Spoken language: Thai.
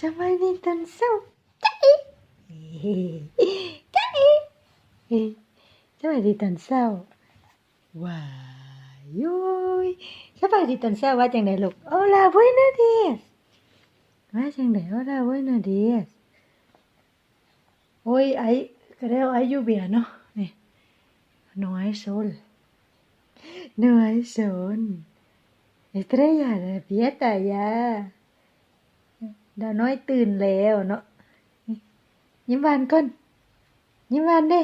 สบายดีตอนเช้าจ๊ะอีจ๊ะอีสบายดีตอนเช้าว้ายโย้ยสบายดีตอนเช้าว่าจังได๋ลูก Hola buenos días ว่าจังได๋ Hola buenos días Hoy hay creo hay lluvia ¿no? No hay sol no hay sol Estrella despierta ya ดาวน้อยตื่นแล้วเนาะยิ้มหวานก่อนยิ้มหวานเด้